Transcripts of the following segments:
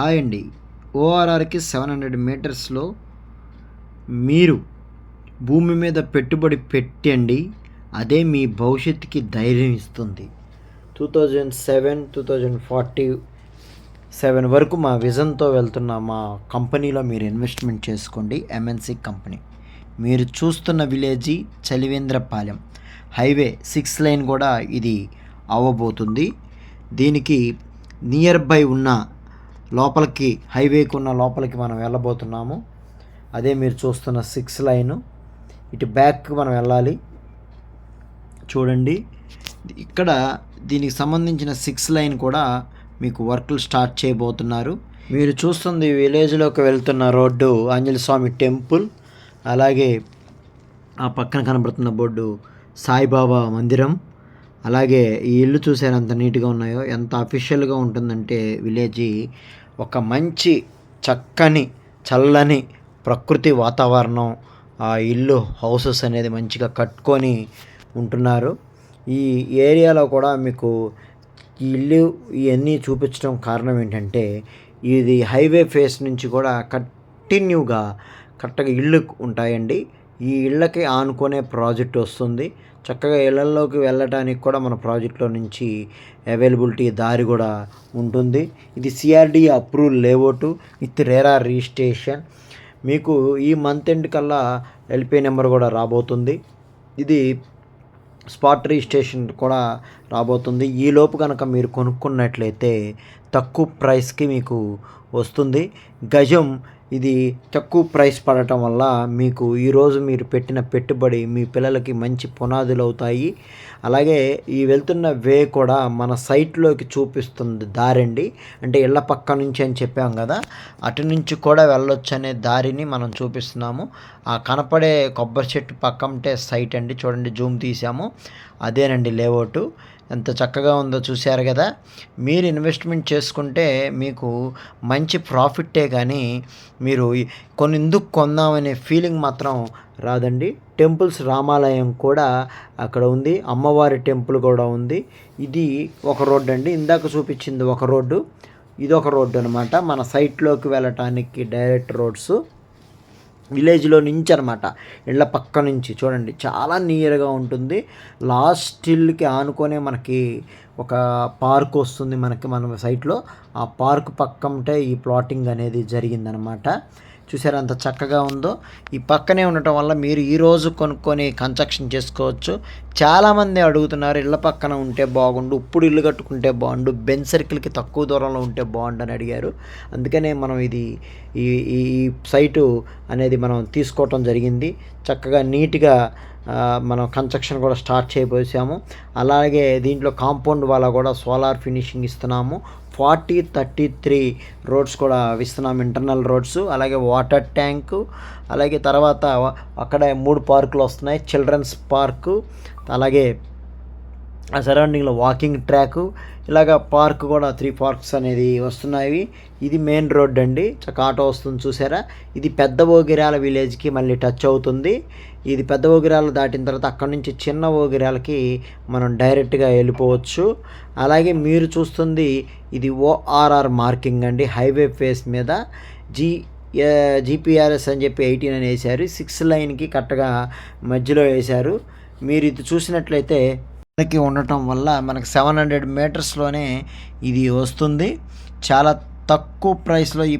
Hi అండి. ఓఆర్ఆర్కి 700 మీటర్స్లో మీరు భూమి మీద పెట్టుబడి పెట్టండి, అదే మీ భవిష్యత్తుకి ధైర్యం ఇస్తుంది. 2047 వరకు మా విజన్తో వెళ్తున్న మా కంపెనీలో మీరు ఇన్వెస్ట్మెంట్ చేసుకోండి. MNC company. మీరు చూస్తున్న విలేజీ చలివేంద్రపాలెం హైవే 6 లైన్ కూడా ఇది అవ్వబోతుంది. దీనికి నియర్ బై ఉన్న లోపలికి హైవేకి ఉన్న లోపలికి మనం వెళ్ళబోతున్నాము. అదే మీరు చూస్తున్న 6 లైను. ఇటు బ్యాక్ మనం వెళ్ళాలి. చూడండి, ఇక్కడ దీనికి సంబంధించిన 6 లైన్ కూడా మీకు వర్కులు స్టార్ట్ చేయబోతున్నారు. మీరు చూస్తుంది విలేజ్లోకి వెళ్తున్న రోడ్డు ఆంజనేయ స్వామి టెంపుల్, అలాగే ఆ పక్కన కనబడుతున్న బోర్డు సాయిబాబా మందిరం. అలాగే ఈ ఇల్లు చూసారు ఎంత నీట్గా ఉన్నాయో, ఎంత అఫీషియల్గా ఉంటుందంటే విలేజ్ ఒక మంచి చక్కని చల్లని ప్రకృతి వాతావరణం. ఆ ఇల్లు హౌసెస్ అనేది మంచిగా కట్టుకొని ఉంటున్నారు. ఈ ఏరియాలో కూడా మీకు ఈ ఇల్లు ఇవన్నీ చూపించడం కారణం ఏంటంటే, ఇది హైవే ఫేస్ నుంచి కూడా కంటిన్యూగా కరెక్ట్గా ఇళ్ళు ఉంటాయండి. ఈ ఇళ్ళకి ఆనుకునే ప్రాజెక్ట్ వస్తుంది. చక్కగా ఇళ్లలోకి వెళ్ళడానికి కూడా మన ప్రాజెక్టులో నుంచి అవైలబిలిటీ దారి కూడా ఉంటుంది. ఇది CRD approval layout with RERA registration. మీకు ఈ మంత్ ఎండ్ కల్లా ఎల్పీ నెంబర్ కూడా రాబోతుంది. ఇది స్పాట్ రిజిస్ట్రేషన్ కూడా రాబోతుంది. ఈలోపు కనుక మీరు కొనుక్కున్నట్లయితే తక్కువ ప్రైస్కి మీకు వస్తుంది. గజం ఇది తక్కువ ప్రైస్ పడటం వల్ల మీకు ఈరోజు మీరు పెట్టిన పెట్టుబడి మీ పిల్లలకి మంచి పునాదులు అవుతాయి. అలాగే ఈ వెళ్తున్న వే కూడా మన సైట్లోకి చూపిస్తుంది దారండి. అంటే ఇళ్ళ పక్క నుంచి అని చెప్పాం కదా, అటు నుంచి కూడా వెళ్ళొచ్చు అనే దారిని మనం చూపిస్తున్నాము. ఆ కనపడే కొబ్బరి చెట్టు పక్కంటే సైట్ అండి. చూడండి, జూమ్ తీసాము, అదేనండి లేఅవుట్. ఎంత చక్కగా ఉందో చూశారు కదా. మీరు ఇన్వెస్ట్మెంట్ చేసుకుంటే మీకు మంచి ప్రాఫిట్టే, కానీ మీరు కొన్ని ఎందుకు కొందామనే ఫీలింగ్ మాత్రం రాదండి. టెంపుల్స్ రామాలయం కూడా అక్కడ ఉంది, అమ్మవారి టెంపుల్ కూడా ఉంది. ఇది ఒక రోడ్డు అండి, ఇందాక చూపించింది ఒక రోడ్డు, ఇది ఒక రోడ్డు అనమాట. మన సైట్లోకి వెళ్ళటానికి డైరెక్ట్ రోడ్స్ విలేజ్లో నుంచి అనమాట, ఇళ్ళ పక్క నుంచి. చూడండి, చాలా నియర్గా ఉంటుంది. లాస్ట్ ఇల్లుకి ఆనుకొనే మనకి ఒక పార్క్ వస్తుంది మన సైట్లో. ఆ పార్క్ పక్కంటే ఈ ప్లాటింగ్ అనేది జరిగిందనమాట. చూసారా అంత చక్కగా ఉందో. ఈ పక్కనే ఉండటం వల్ల మీరు ఈరోజు కొనుక్కొని కన్స్ట్రక్షన్ చేసుకోవచ్చు. చాలామంది అడుగుతున్నారు, ఇళ్ళ పక్కన ఉంటే బాగుండు, ఇప్పుడు ఇల్లు కట్టుకుంటే బాగుండు, బెంచ్ సర్కిల్కి తక్కువ దూరంలో ఉంటే బాగుండు అని అడిగారు. అందుకనే మనం ఇది ఈ ఈ సైటు అనేది మనం తీసుకోవటం జరిగింది. చక్కగా నీట్గా మనం కన్స్ట్రక్షన్ కూడా స్టార్ట్ చేయబోసాము. అలాగే దీంట్లో కాంపౌండ్ వాళ్ళ కూడా సోలార్ ఫినిషింగ్ ఇస్తున్నాము. 40-33 రోడ్స్ కూడా ఇస్తున్నాము, ఇంటర్నల్ రోడ్స్. అలాగే వాటర్ ట్యాంకు, అలాగే తర్వాత అక్కడ 3 పార్కులు వస్తున్నాయి. చిల్డ్రన్స్ పార్కు, అలాగే ఆ సరౌండింగ్లో వాకింగ్ ట్రాకు, ఇలాగ పార్క్ కూడా 3 పార్క్స్ అనేది వస్తున్నాయి. ఇది మెయిన్ రోడ్ అండి, చక్క ఆటో వస్తుంది చూసారా. ఇది పెద్ద ఓగిరాల విలేజ్కి మళ్ళీ టచ్ అవుతుంది. ఇది పెద్ద ఓగిరాలు దాటిన తర్వాత అక్కడి నుంచి చిన్న ఓగిరాలకి మనం డైరెక్ట్గా వెళ్ళిపోవచ్చు. అలాగే మీరు చూస్తుంది ఇది ఓఆర్ఆర్ మార్కింగ్ అండి, హైవే ఫేస్ మీద జీపీఆర్ఎస్ అని చెప్పి 18 అని వేశారు. 6 లైన్కి కరెక్ట్గా మధ్యలో వేశారు. మీరు ఇది చూసినట్లయితే ఉండటం వల్ల మనకు 700 మీటర్స్లోనే ఇది వస్తుంది. చాలా తక్కువ ప్రైస్లో ఈ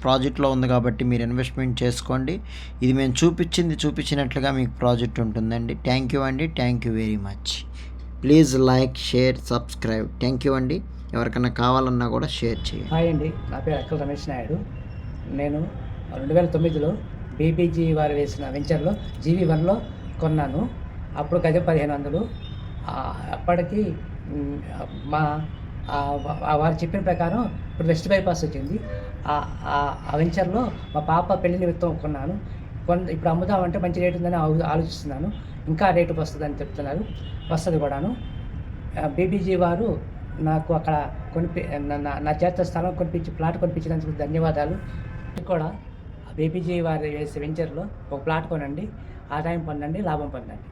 ప్రాజెక్ట్లో ఉంది కాబట్టి మీరు ఇన్వెస్ట్మెంట్ చేసుకోండి. ఇది మేము చూపించినట్లుగా మీకు ప్రాజెక్ట్ ఉంటుందండి. థ్యాంక్ యూ అండి, thank you very much. Please like, share, subscribe. Thank you అండి. ఎవరికైనా కావాలన్నా కూడా షేర్ చేయండి. హాయ్ అండి, నా పేరు అక్కల రమేష్ నాయుడు. నేను 2009లో బీబీజీ వారు వేసిన వెంచర్లో GV1లో కొన్నాను. అప్పుడు గజం 1500. అప్పటికి వారు చెప్పిన ప్రకారం ఇప్పుడు వెస్ట్ బైపాస్ వచ్చింది. ఆ వెంచర్లో మా పాప పెళ్లి నిమిత్తం కొన్నాను. ఇప్పుడు అమ్ముదామంటే మంచి రేటు ఉందని ఆలోచిస్తున్నాను. ఇంకా రేటు వస్తుందని చెప్తున్నారు, వస్తుంది కూడాను. బీబీజీ వారు నాకు అక్కడ నా చేత స్థలం కొనిపించి ప్లాట్ కొనిపించినందుకు ధన్యవాదాలు. కూడా బీబీజీ వారు వేసే వెంచర్లో ఒక ప్లాట్ కొనండి, ఆదాయం పొందండి, లాభం పొందండి.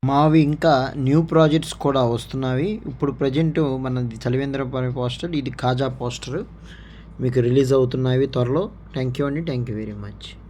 మావి ఇంకా న్యూ ప్రాజెక్ట్స్ కూడా వస్తున్నవి. ఇప్పుడు ప్రజెంట్ మనది చలివేంద్రపాలెం పోస్టర్, ఇది కాజా పోస్టర్. మీకు రిలీజ్ అవుతున్నవి త్వరలో. థ్యాంక్ యూ అండి, థ్యాంక్ యూ వెరీ మచ్.